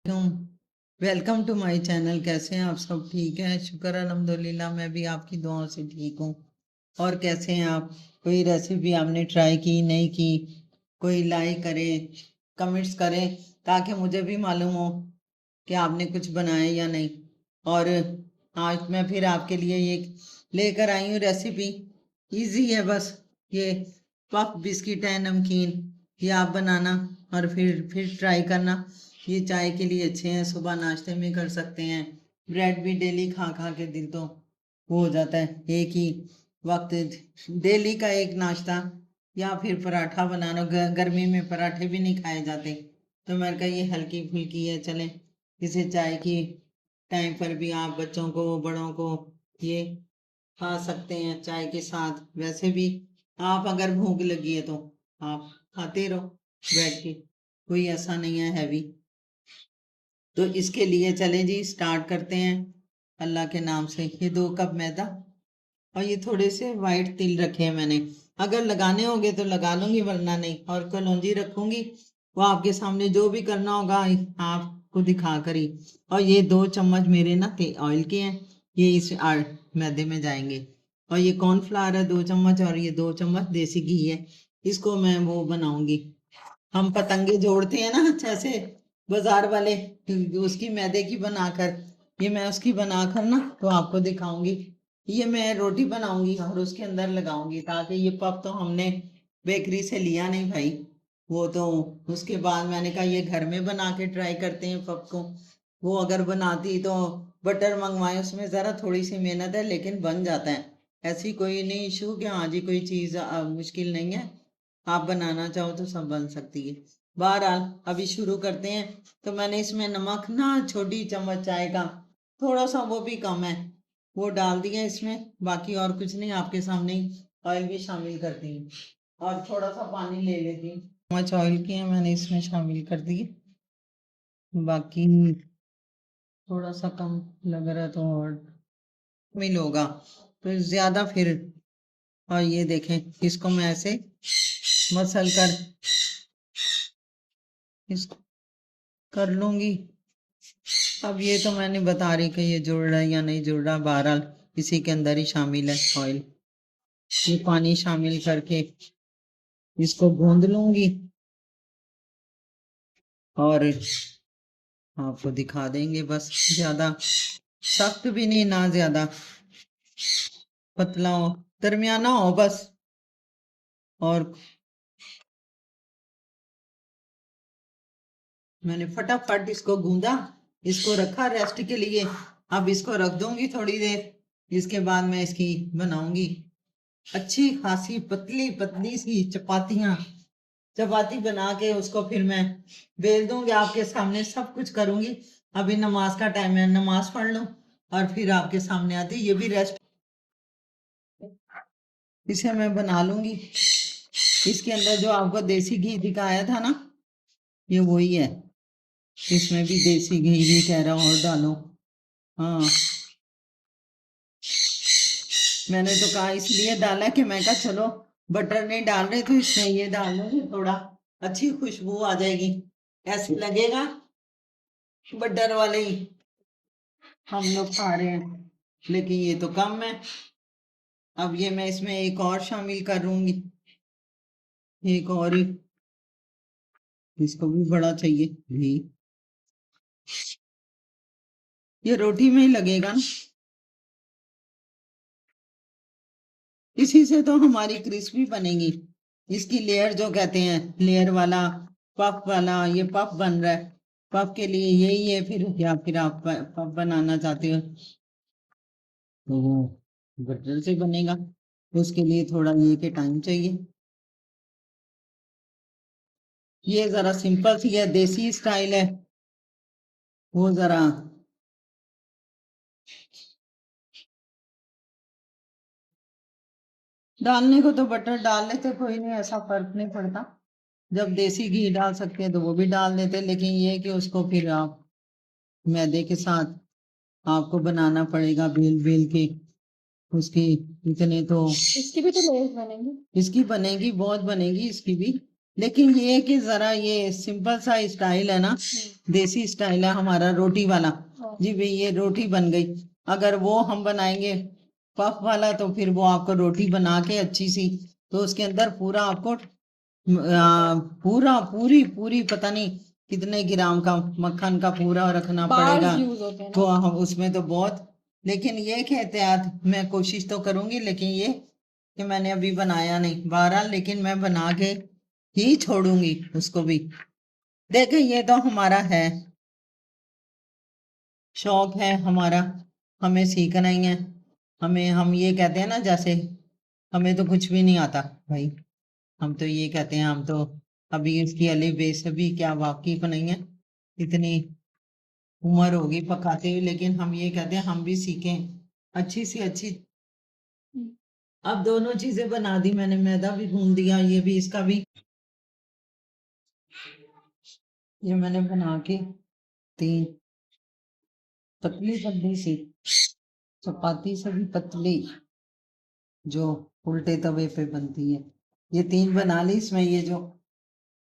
Welcome to my channel. कैसे हैं आप सब? ठीक है, शुक्र अल्हम्दुलिल्लाह, मैं भी आपकी दुआओं से ठीक हूँ। और कैसे हैं आप? कोई रेसिपी आपने ट्राई की, नहीं की? कोई लाइक करें, कमेंट्स करें, ताकि मुझे भी मालूम हो कि आपने कुछ बनाया या नहीं। और आज मैं फिर आपके लिए ये लेकर आई हूँ रेसिपी। इजी है, बस ये पफ बिस्किट है, नमकीन। ये आप बनाना और फिर ट्राई करना। ये चाय के लिए अच्छे हैं, सुबह नाश्ते में कर सकते हैं। ब्रेड भी डेली खा खा के दिल तो वो हो जाता है, एक ही वक्त डेली का एक नाश्ता। या फिर पराठा बना लो, गर्मी में पराठे भी नहीं खाए जाते, तो मैंने कहा ये हल्की फुल्की है, चलें इसे चाय की टाइम पर भी आप बच्चों को बड़ों को ये खा सकते हैं चाय के साथ। वैसे भी आप अगर भूख लगी है तो आप खाते रहो बैठ के, कोई ऐसा नहीं है हैवी। तो इसके लिए चले जी, स्टार्ट करते हैं अल्लाह के नाम से। ये 2 कप मैदा और ये थोड़े से वाइट तिल रखे हैं मैंने। अगर लगाने होंगे तो लगा लूंगी, वरना नहीं। और कलौंजी रखूंगी, वो आपके सामने जो भी करना होगा आपको दिखा कर ही। और ये 2 चम्मच मेरे ना ऑयल के हैं, ये इस मैदे में जाएंगे। और ये कॉर्नफ्लावर है 2 चम्मच, और ये 2 चम्मच देसी घी है। इसको मैं वो बनाऊंगी, हम पतंगे जोड़ते हैं ना जैसे बाजार वाले, उसकी मैदे की बनाकर, ये मैं उसकी बनाकर ना तो आपको दिखाऊंगी। ये मैं रोटी बनाऊंगी और उसके अंदर लगाऊंगी, ताकि ये पफ तो हमने बेकरी से लिया नहीं भाई, वो तो उसके बाद मैंने कहा ये घर में बना के ट्राई करते हैं पफ को। वो अगर बनाती तो बटर मंगवाए, उसमें ज़रा थोड़ी सी मेहनत है लेकिन बन जाता है। ऐसी कोई नहीं इशू कि हाँ जी कोई चीज़ मुश्किल नहीं है, आप बनाना चाहो तो सब बन सकती है। बहरहाल अभी शुरू करते हैं। तो मैंने इसमें नमक ना, छोटी चम्मच चाय का, थोड़ा सा वो भी कम है, वो डाल दिया इसमें। बाकी और कुछ नहीं, आपके सामने ही ऑयल भी शामिल करती हूँ और थोड़ा सा पानी ले लेती हूँ। चम्मच ऑयल की है मैंने इसमें शामिल कर दी। बाकी थोड़ा सा कम लग रहा तो और मिल होगा तो ज्यादा फिर। और ये देखें, इसको मैं ऐसे मसल कर इसको कर लूंगी। अब ये तो मैंने बता रही कि ये जुड़ रहा है या नहीं जुड़ रहा, बहरहाल इसी के अंदर ही शामिल है ऑयल। ये पानी शामिल करके इसको गूंद लूंगी और आपको दिखा देंगे। बस ज्यादा सख्त भी नहीं, ना ज्यादा पतला हो, दरमियाना हो बस। और मैंने फटाफट इसको गूंदा, इसको रखा रेस्ट के लिए। अब इसको रख दूंगी थोड़ी देर, इसके बाद मैं इसकी बनाऊंगी अच्छी खासी पतली पतली सी चपातियां। चपाती बना के उसको फिर मैं बेल दूंगी, आपके सामने सब कुछ करूंगी। अभी नमाज का टाइम है, नमाज पढ़ लूं और फिर आपके सामने आती। ये भी रेस्ट, इसे मैं बना लूंगी। इसके अंदर जो आपको देसी घी दिखाया था ना, ये वही है। इसमें भी देसी घी भी कह रहा हूँ और डालो। हाँ, मैंने तो कहा इसलिए डाला कि मैं कहा चलो बटर नहीं डाल रहे तो इसमें ये डाल दूंगी, थोड़ा अच्छी खुशबू आ जाएगी। ऐसे लगेगा बटर वाले ही हम लोग खा रहे हैं, लेकिन ये तो कम है। अब ये मैं इसमें एक और शामिल करूंगी, एक और ही। इसको भी बड़ा चाहिए घी, ये रोटी में ही लगेगा ना, इसी से तो हमारी क्रिस्पी बनेगी। इसकी लेयर जो कहते हैं, लेयर वाला पफ वाला, ये पफ बन रहा है। पफ के लिए यही है फिर, या फिर आप पफ बनाना चाहते हो तो वो बटर से बनेगा, उसके लिए थोड़ा ये के टाइम चाहिए। ये जरा सिंपल सी है, देसी स्टाइल है, वो जरा डालने को तो बटर डाल लेते, कोई नहीं, ऐसा फर्क नहीं पड़ता। जब देसी घी डाल सकते हैं तो वो भी डाल देते, लेकिन ये है कि उसको फिर आप मैदे के साथ आपको बनाना पड़ेगा बेल बेल के उसकी। इतने तो इसकी भी तो लेयर्स बनेंगी। इसकी बनेगी, बहुत बनेगी इसकी भी। लेकिन ये कि जरा ये सिंपल सा स्टाइल है ना, देसी स्टाइल है हमारा रोटी वाला। जी भाई ये रोटी बन गई। अगर वो हम बनाएंगे पफ वाला तो फिर वो आपको रोटी बना के अच्छी सी, तो उसके अंदर पूरा आपको पूरा पूरी पूरी पता नहीं कितने ग्राम का मक्खन का पूरा रखना पड़ेगा। यूज होते हैं तो ना। हम उसमें तो बहुत, लेकिन ये कि एहतियात मैं कोशिश तो करूंगी, लेकिन ये कि मैंने अभी बनाया नहीं बहरहाल, लेकिन मैं बना के ही छोड़ूंगी उसको भी। देखे ये तो हमारा है, शौक है हमारा, हमें सीखना ही है। हमें हम ये कहते हैं ना, जैसे हमें तो कुछ भी नहीं आता भाई, हम तो ये कहते हैं हम तो अभी इसकी अली बेस भी क्या वाकिफ नहीं है, इतनी उम्र होगी पकाते हुए, लेकिन हम ये कहते हैं हम भी सीखें अच्छी सी अच्छी। अब दोनों चीजें बना दी मैंने, मैदा भी गूंद दिया, ये भी इसका भी, ये मैंने बना के तीन पतली पतली सी चपाती से भी पतली, जो उल्टे तवे पे बनती है, ये तीन बना ली। इसमें ये जो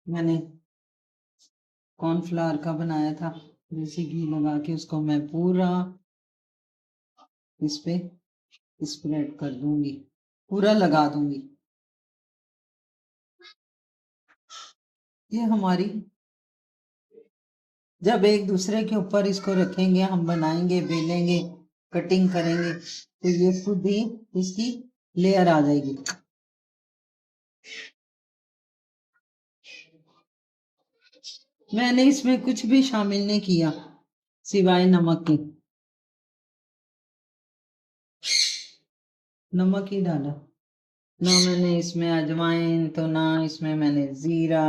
मैंने कॉर्नफ्लावर का बनाया था देसी घी लगा के, उसको मैं पूरा इस पे स्प्रेड कर दूंगी, पूरा लगा दूंगी। ये हमारी जब एक दूसरे के ऊपर इसको रखेंगे, हम बनाएंगे, बेलेंगे, कटिंग करेंगे, तो ये खुद ही इसकी लेयर आ जाएगी। मैंने इसमें कुछ भी शामिल नहीं किया सिवाय नमक के, नमक ही डाला, ना मैंने इसमें अजवाइन, तो ना इसमें मैंने जीरा,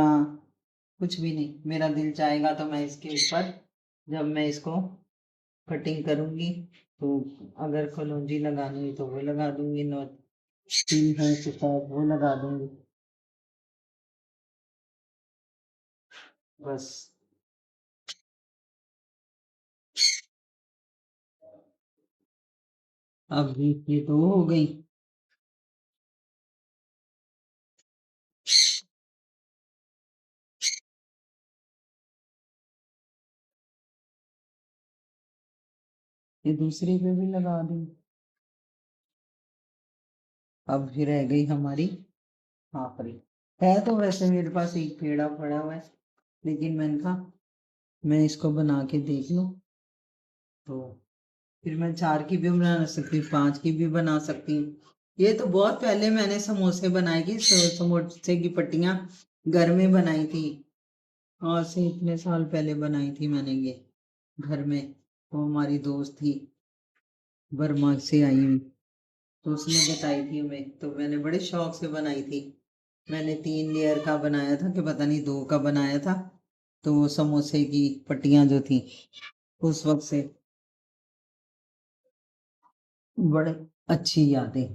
कुछ भी नहीं। मेरा दिल चाहेगा तो मैं इसके ऊपर जब मैं इसको कटिंग करूंगी, तो अगर कलौंजी लगानी है तो वो लगा दूंगी, नो तिल है तो शायद वो लगा दूंगी, बस। अब ये तो हो गई। ये दूसरी पे भी लगा दी। अब फिर रह गई हमारी आखिरी, है तो वैसे मेरे पास एक पेड़ा पड़ा हुआ है, लेकिन मैंने कहा मैं इसको बना के देख लूं, तो फिर मैं 4 की भी बना सकती हूँ, 5 की भी बना सकती हूँ। ये तो बहुत पहले मैंने समोसे बनाए की, समोसे की पट्टियां घर में बनाई थी, आज से इतने साल पहले बनाई थी मैंने ये घर में। वो हमारी दोस्त थी बर्मा से आई हुई, तो उसने बताई थी हमें, तो मैंने बड़े शौक से बनाई थी। मैंने 3 लेयर का बनाया था कि पता नहीं 2 का बनाया था, तो वो समोसे की पट्टियां जो थी उस वक्त से बड़े अच्छी यादें।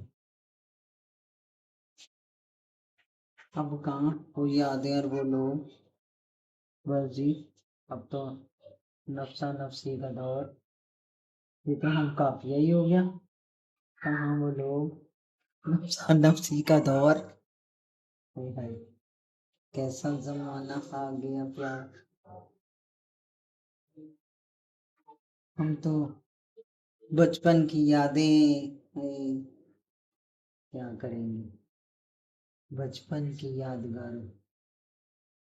अब कहाँ वो यादें और वो लोग, बस जी। अब तो नफसा नफसी का दौर, ये तो हम काफिया ही हो गया, कहाँ वो लोग, नफसा नफसी का दौर। हाय हाय, कैसा जमाना आ गया प्यार। हम तो बचपन की यादें, क्या करेंगे, बचपन की यादगार।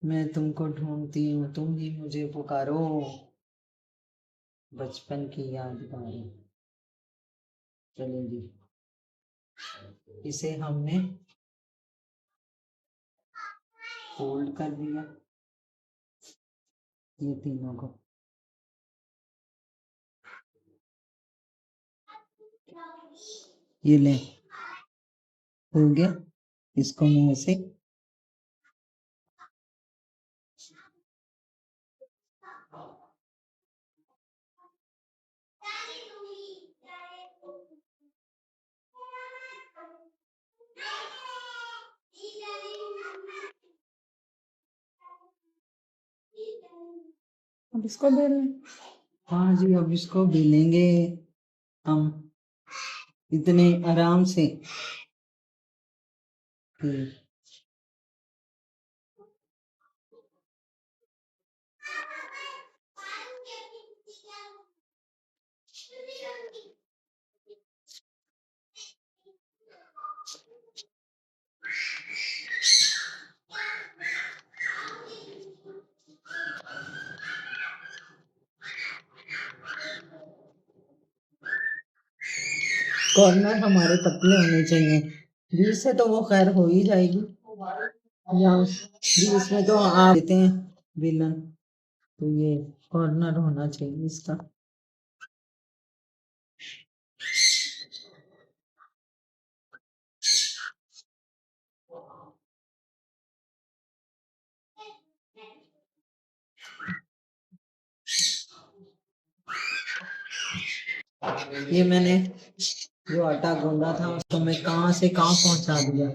मैं तुमको ढूंढती हूँ, तुम ही मुझे पुकारो, बचपन की यादगार। चलेंगी, इसे हमने फोल्ड कर दिया, ये तीनों को। ये ले, हो गया। इसको मैं ऐसे अब इसको बेल। हाँ जी, अब इसको बेलेंगे हम इतने आराम से कि कॉर्नर हमारे पतले होने चाहिए। बीच से तो वो खैर हो ही जाएगी, या बीच में तो आप देते हैं बेलन, तो ये कॉर्नर होना चाहिए इसका। ये मैंने जो आटा गूंदा था उसको मैं कहाँ से कहाँ पहुंचा दिया।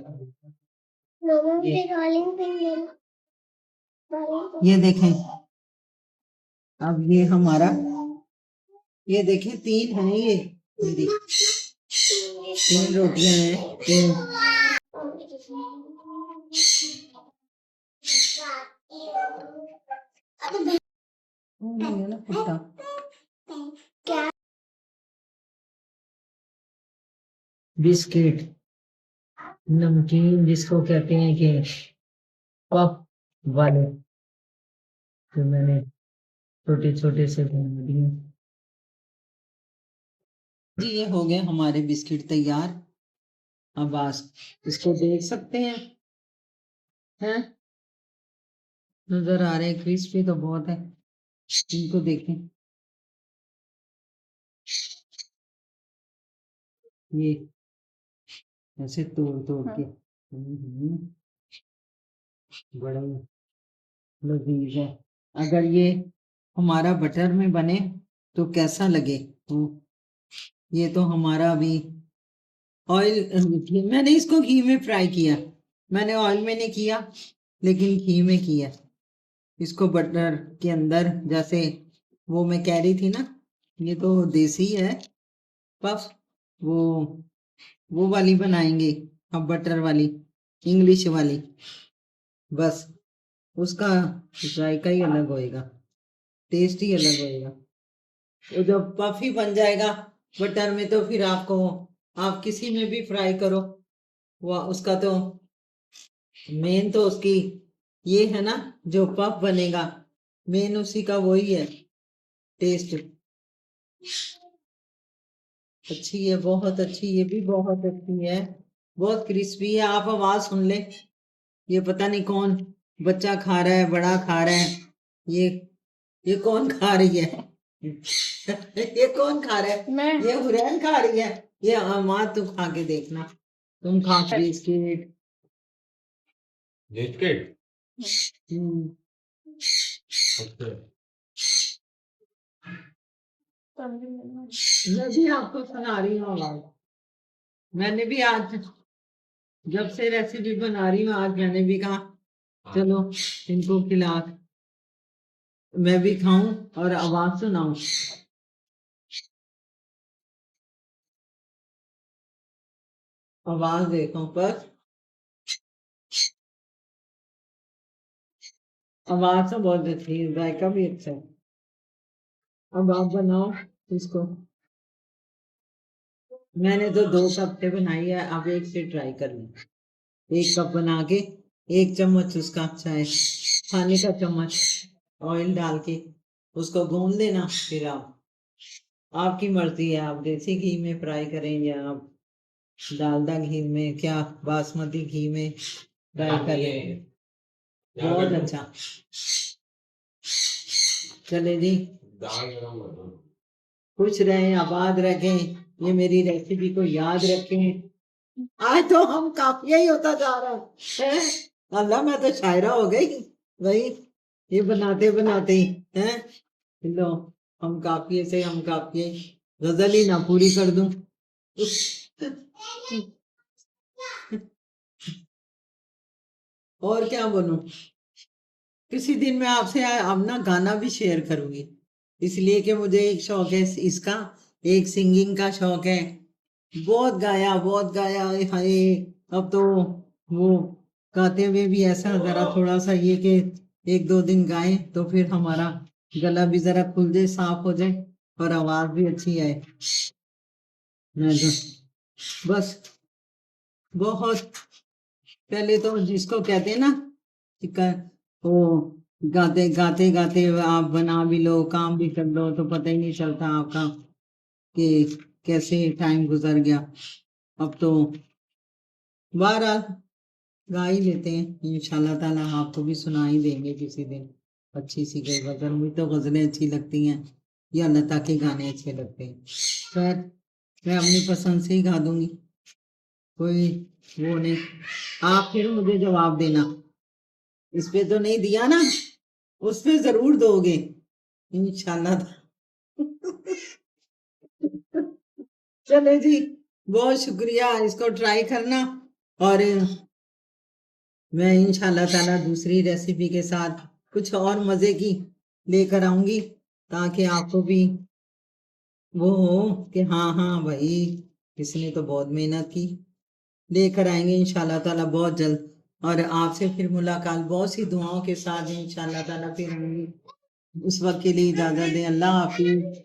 ये देखें, अब ये हमारा, ये देखें 3 है, ये मेरी 3 रोटियां हैं, 3। बिस्किट, नमकीन जिसको कहते हैं कि पफ वाले, तो मैंने छोटे छोटे से बना दिए जी। ये हो गए हमारे बिस्किट तैयार। अब बस इसको देख सकते हैं नजर आ रहे हैं, क्रिस्पी तो बहुत है। इनको देखें, ये ऐसे तोड़ तोड़ के बड़ा लजीज है। अगर ये हमारा बटर में बने तो कैसा लगे। तो ये तो हमारा अभी ऑयल, मैंने इसको घी में फ्राई किया, मैंने ऑयल में नहीं किया लेकिन घी में किया इसको, बटर के अंदर। जैसे वो मैं कह रही थी ना, ये तो देसी है पफ, वो वाली बनाएंगे अब, बटर वाली, इंग्लिश वाली, बस उसका जायका ही अलग होएगा, टेस्ट ही अलग होएगा। वो जब पफ ही बन जाएगा बटर में, तो फिर आपको, आप किसी में भी फ्राई करो, वो उसका तो मेन तो उसकी ये है ना, जो पफ बनेगा मेन उसी का वही है टेस्ट। अच्छी है, बहुत अच्छी, ये भी बहुत अच्छी है, बहुत क्रिस्पी है। आप आवाज सुन ले, ये पता नहीं कौन बच्चा खा रहा है, बड़ा खा रहा है, ये कौन खा रही है ये कौन खा रहा है? मैं। ये हुरैन खा रही है। ये माँ तू खा के देखना, तुम खा बिस्किट बिस्किट। अच्छा, मैं भी आपको सुना रही हूँ आवाज। मैंने भी आज जब से रेसिपी बना रही हूँ, आज मैंने भी कहा चलो इनको खिला, मैं भी खाऊं और आवाज सुनाऊं। आवाज देखो पर, आवाज तो बहुत अच्छी है, जायका भी अच्छा है। अब आप बनाओ इसको। मैंने तो 2 कप से बनाई है, अब 1 से ट्राई कर ली। 1 कप बना के 1 चम्मच उसका चाय खाने का चम्मच ऑयल डाल के उसको गूंद लेना। फिर आप, आपकी मर्जी है, आप देसी घी में फ्राई करें या आप डालडा घी में, क्या बासमती घी में फ्राई करें, बहुत अच्छा। चले जी, खुश रहें, आबाद रखें, ये मेरी रेसिपी को याद रखें। आज तो हम काफिया ही होता जा रहा है। अल्लाह, मैं तो शायरा हो गई भाई, ये बनाते बनाते ही हैं। लो, हम काफिए से हम काफिए, गजल ही ना पूरी कर दूं और क्या बोलूं। किसी दिन मैं आपसे अपना गाना भी शेयर करूंगी, इसलिए कि मुझे एक शौक है इसका, एक सिंगिंग का शौक है। बहुत गाया, हाय। अब तो वो गाते हुए भी ऐसा जरा थोड़ा सा ये कि 1-2 दिन गाएं तो फिर हमारा गला भी जरा खुल जाए, साफ हो जाए, और आवाज भी अच्छी है। मैं तो बस बहुत पहले तो जिसको कहते हैं ना कि वो गाते गाते गाते आप बना भी लो काम भी कर लो तो पता ही नहीं चलता आपका कि कैसे टाइम गुजर गया। अब तो बहरहाल गा ही लेते हैं, इंशाल्लाह ताला आपको भी सुना ही देंगे किसी दिन अच्छी सी कोई गजल। मुझे तो गजलें अच्छी लगती हैं या लता के गाने अच्छे लगते हैं। खैर मैं अपनी पसंद से ही गा दूंगी, कोई वो नहीं। आप फिर मुझे जवाब देना, इस पे तो नहीं दिया ना, उस पे जरूर दोगे इंशाल्लाह। चले जी, बहुत शुक्रिया, इसको ट्राई करना। और मैं इंशाल्लाह ताला दूसरी रेसिपी के साथ कुछ और मजे की लेकर आऊंगी ताकि आपको भी वो हो कि हाँ हाँ भाई इसने तो बहुत मेहनत की। लेकर आएंगे इंशाल्लाह ताला बहुत जल्द। और आपसे फिर मुलाकात बहुत सी दुआओं के साथ इंशाल्लाह ताला फिर होंगी। उस वक्त के लिए इजाजत दें, अल्लाह हाफिज।